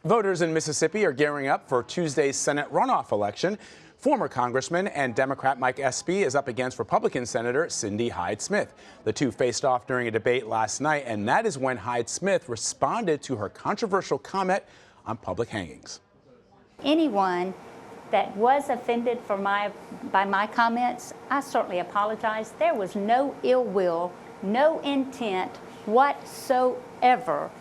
Voters in Mississippi are gearing up for Tuesday's Senate runoff election. Former Congressman and Democrat Mike Espy is up against Republican Senator Cindy Hyde-Smith. The two faced off during a debate last night, and that is when Hyde-Smith responded to her controversial comment on public hangings. Anyone that was offended by my comments, I certainly apologize. There was no ill will, no intent whatsoever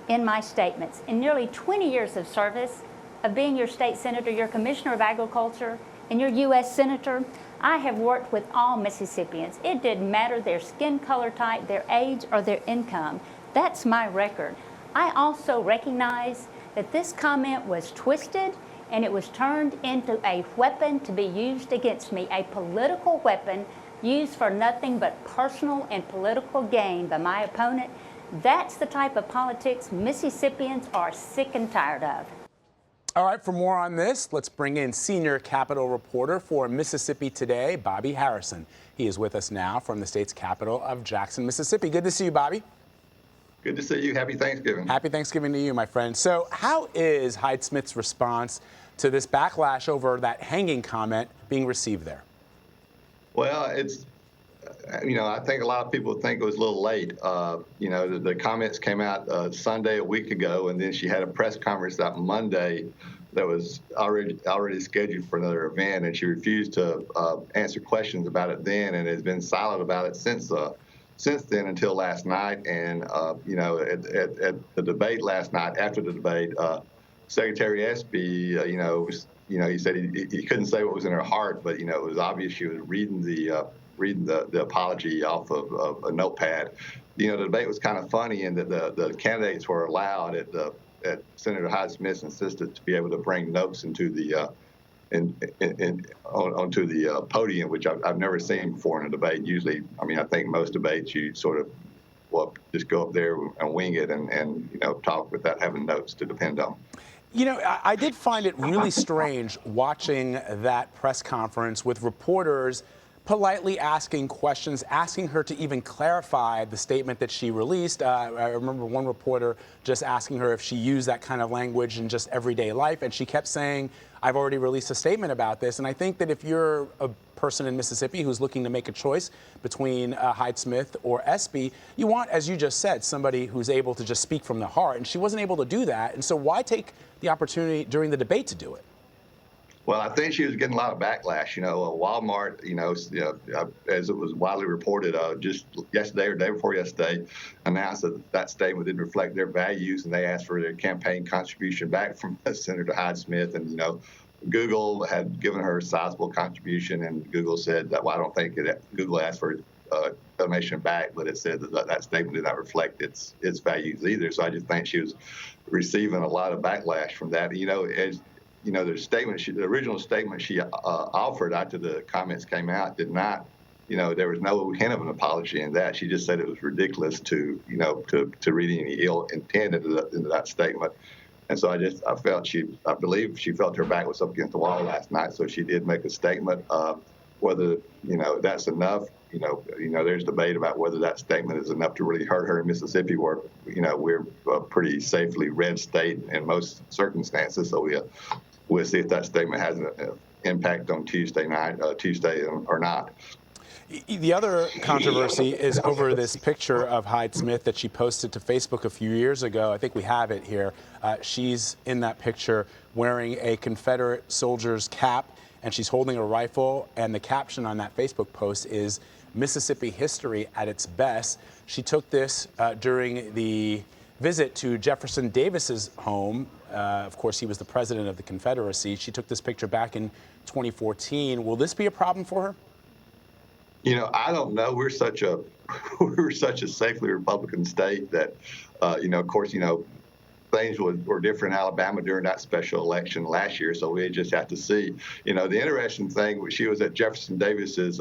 in my statements. In nearly 20 years of service, of being your state senator, your commissioner of agriculture, and your U.S. senator, I have worked with all Mississippians. It didn't matter their skin color type, their age, or their income. That's my record. I also recognize that this comment was twisted and it was turned into a weapon to be used against me, a political weapon used for nothing but personal and political gain by my opponent. That's the type of politics Mississippians are sick and tired of. All right, for more on this, let's bring in senior Capitol reporter for Mississippi Today, Bobby Harrison. He is with us now from the state's capital of Jackson, Mississippi. Good to see you, Bobby. Good to see you. Happy Thanksgiving. Happy Thanksgiving to you, my friend. So how is Hyde-Smith's response to this backlash over that hanging comment being received there? Well, I think a lot of people think it was a little late. The comments came out Sunday a week ago, and then she had a press conference that Monday that was already scheduled for another event, and she refused to answer questions about it then, and has been silent about it since then until last night. And at the debate last night, after the debate, Secretary Espy, he said he couldn't say what was in her heart, but it was obvious she was reading the apology off of a notepad. The debate was kind of funny in that the candidates were allowed at Senator Hyde-Smith insisted to be able to bring notes into the onto the podium, which I've never seen before in a debate. Usually, I think most debates you sort of just go up there and wing it and talk without having notes to depend on. I did find it really strange watching that press conference with reporters politely asking questions, asking her to even clarify the statement that she released. I remember one reporter just asking her if she used that kind of language in just everyday life, and she kept saying, I've already released a statement about this. And I think that if you're a person in Mississippi who's looking to make a choice between Hyde-Smith or Espy, you want, as you just said, somebody who's able to just speak from the heart, and she wasn't able to do that. And so why take the opportunity during the debate to do it? Well, I think she was getting a lot of backlash. Walmart, as it was widely reported just yesterday or day before yesterday, announced that statement didn't reflect their values, and they asked for their campaign contribution back from Senator Hyde-Smith. And, Google had given her a sizable contribution, and Google said that, well, I don't think Google asked for donation back, but it said that statement did not reflect its values either. So I just think she was receiving a lot of backlash from that. The original statement she offered after the comments came out did not, there was no hint of an apology in that. She just said it was ridiculous to read any ill intent into that statement. And so I believe she felt her back was up against the wall last night. So she did make a statement. Whether, that's enough, there's debate about whether that statement is enough to really hurt her in Mississippi, where, we're a pretty safely red state in most circumstances. So we'll see if that statement has an impact on Tuesday or not. The other controversy is over this picture of Hyde-Smith that she posted to Facebook a few years ago. I think we have it here. She's in that picture wearing a Confederate soldier's cap, and she's holding a rifle, and the caption on that Facebook post is Mississippi history at its best. She took this during the visit to Jefferson Davis's home. Of course, he was the president of the Confederacy. She took this picture back in 2014. Will this be a problem for her? I don't know. We're such a safely Republican state that, of course, things were different in Alabama during that special election last year. So we just have to see. The interesting thing, she was at Jefferson Davis's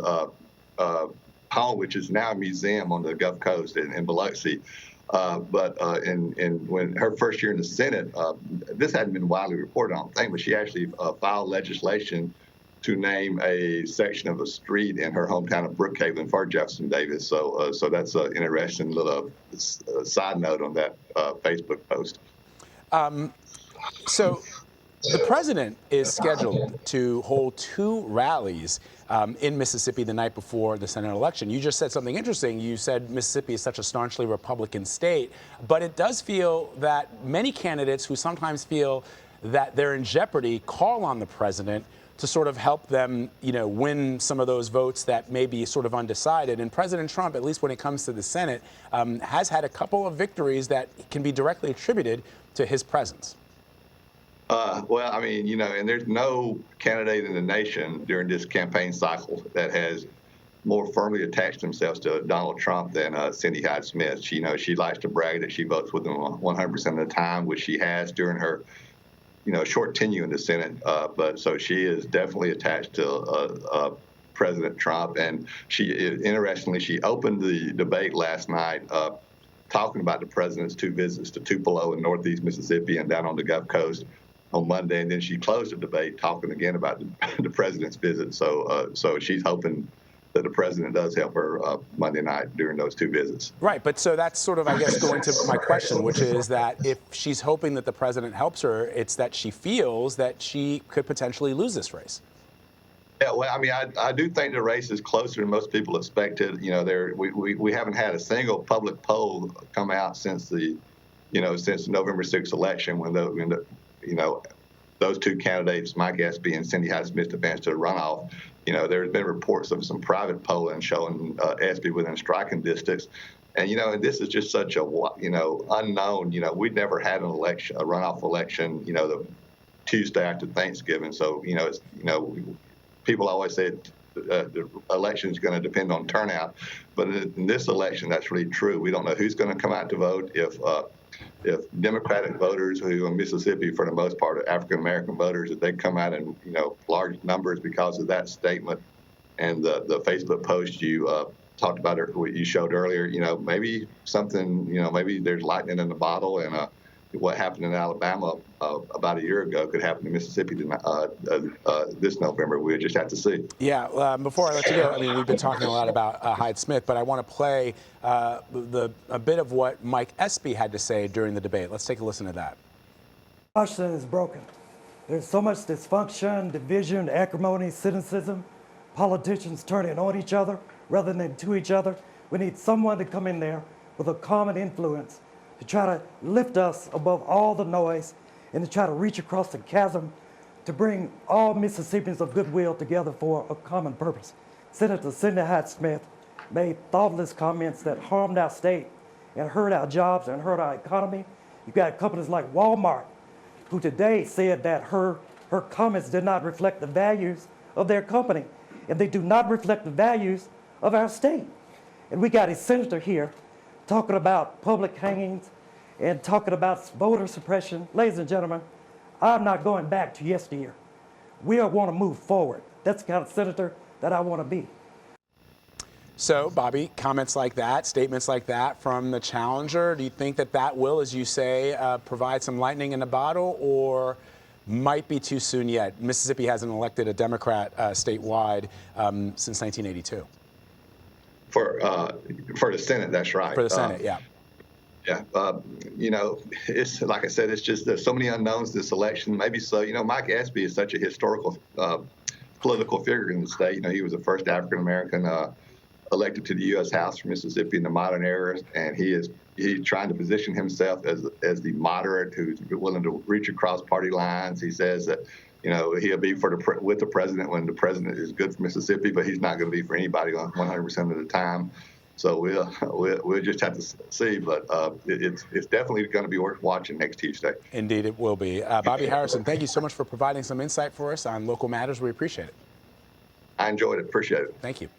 home, which is now a museum on the Gulf Coast in Biloxi. But when her first year in the Senate, this hadn't been widely reported, I don't think, but she actually filed legislation to name a section of a street in her hometown of Brookhaven for Jefferson Davis. So that's an interesting little side note on that Facebook post. So the president is scheduled to hold 2 rallies in Mississippi the night before the Senate election. You just said something interesting. You said Mississippi is such a staunchly Republican state, but it does feel that many candidates who sometimes feel that they're in jeopardy call on the president to sort of help them, win some of those votes that may be sort of undecided. And President Trump, at least when it comes to the Senate, has had a couple of victories that can be directly attributed to his presence. Well, I mean, and there's no candidate in the nation during this campaign cycle that has more firmly attached themselves to Donald Trump than Cindy Hyde-Smith. She likes to brag that she votes with him 100% of the time, which she has during her, short tenure in the Senate. But so she is definitely attached to President Trump. And interestingly, she opened the debate last night talking about the president's 2 visits to Tupelo in northeast Mississippi and down on the Gulf Coast on Monday, and then she closed the debate talking again about the president's visit. So she's hoping that the president does help her Monday night during those 2 visits. Right, but so that's sort of, I guess, going to my question, which is that if she's hoping that the president helps her, it's that she feels that she could potentially lose this race. Yeah, well, I mean, I do think the race is closer than most people expected. We haven't had a single public poll come out since the November 6th election when those 2 candidates, Mike Espy and Cindy Hyde-Smith, advanced to the runoff. There's been reports of some private polling showing Espy within striking distance. And, and this is just such a, unknown, we'd never had a runoff election, the Tuesday after Thanksgiving. So, people always say the election is going to depend on turnout. But in this election, that's really true. We don't know who's going to come out to vote. If Democratic voters who in Mississippi, for the most part, are African-American voters, if they come out in, large numbers because of that statement and the Facebook post you talked about, what you showed earlier, maybe something, maybe there's lightning in the bottle, and what happened in Alabama about a year ago could happen in Mississippi this November. We just have to see. Yeah. Before I let you go, I mean, we've been talking a lot about Hyde-Smith, but I want to play a bit of what Mike Espy had to say during the debate. Let's take a listen to that. Washington is broken. There's so much dysfunction, division, acrimony, cynicism, politicians turning on each other rather than to each other. We need someone to come in there with a common influence to try to lift us above all the noise and to try to reach across the chasm to bring all Mississippians of goodwill together for a common purpose. Senator Cindy Hyde-Smith made thoughtless comments that harmed our state and hurt our jobs and hurt our economy. You've got companies like Walmart who today said that her comments did not reflect the values of their company, and they do not reflect the values of our state. And we got a senator here talking about public hangings and talking about voter suppression. Ladies and gentlemen, I'm not going back to yesteryear. We want to move forward. That's the kind of senator that I want to be. So, Bobby, comments like that, statements like that from the challenger, do you think that will, as you say, provide some lightning in a bottle, or might be too soon yet? Mississippi hasn't elected a Democrat statewide since 1982. For the Senate, that's right. For the Senate, yeah. Yeah, it's like I said, it's just there's so many unknowns this election. Maybe so. Mike Espy is such a historical political figure in the state. He was the first African American elected to the U.S. House from Mississippi in the modern era, and he's trying to position himself as the moderate who's willing to reach across party lines. He says that he'll be with the president when the president is good for Mississippi, but he's not going to be for anybody 100% of the time. So we'll just have to see, but it's definitely going to be worth watching next Tuesday. Indeed, it will be. Bobby Harrison, thank you so much for providing some insight for us on local matters. We appreciate it. I enjoyed it. Appreciate it. Thank you.